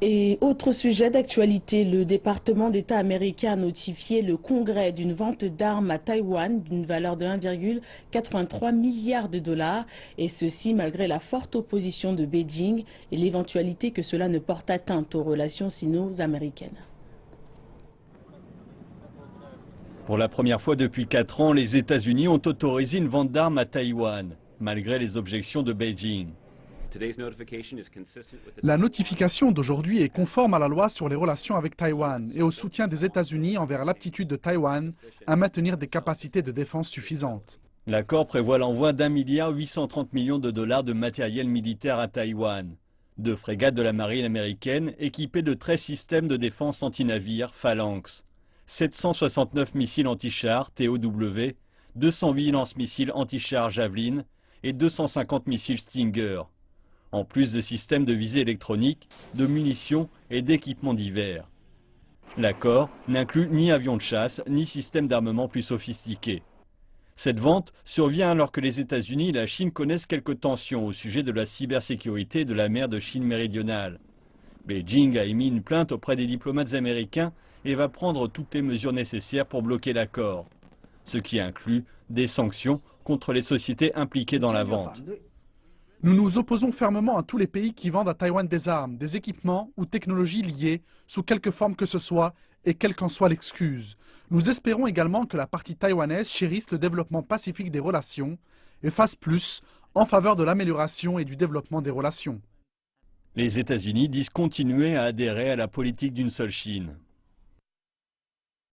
Et autre sujet d'actualité, le département d'État américain a notifié le Congrès d'une vente d'armes à Taïwan d'une valeur de 1,83 milliard de dollars, et ceci malgré la forte opposition de Beijing et l'éventualité que cela ne porte atteinte aux relations sino-américaines. Pour la première fois depuis 4 ans, les États-Unis ont autorisé une vente d'armes à Taïwan, malgré les objections de Beijing. La notification d'aujourd'hui est conforme à la loi sur les relations avec Taïwan et au soutien des États-Unis envers l'aptitude de Taïwan à maintenir des capacités de défense suffisantes. L'accord prévoit l'envoi d'1,830 milliard de dollars de matériel militaire à Taïwan, 2 frégates de la marine américaine équipées de 13 systèmes de défense anti-navires Phalanx, 769 missiles anti-chars TOW, 208 lance-missiles anti-chars Javelin et 250 missiles Stinger, en plus de systèmes de visée électronique, de munitions et d'équipements divers. L'accord n'inclut ni avions de chasse, ni système d'armement plus sophistiqués. Cette vente survient alors que les États-Unis et la Chine connaissent quelques tensions au sujet de la cybersécurité de la mer de Chine méridionale. Beijing a émis une plainte auprès des diplomates américains et va prendre toutes les mesures nécessaires pour bloquer l'accord, ce qui inclut des sanctions contre les sociétés impliquées dans la vente. Nous nous opposons fermement à tous les pays qui vendent à Taïwan des armes, des équipements ou technologies liées, sous quelque forme que ce soit, et quelle qu'en soit l'excuse. Nous espérons également que la partie taïwanaise chérisse le développement pacifique des relations et fasse plus en faveur de l'amélioration et du développement des relations. Les États-Unis disent continuer à adhérer à la politique d'une seule Chine.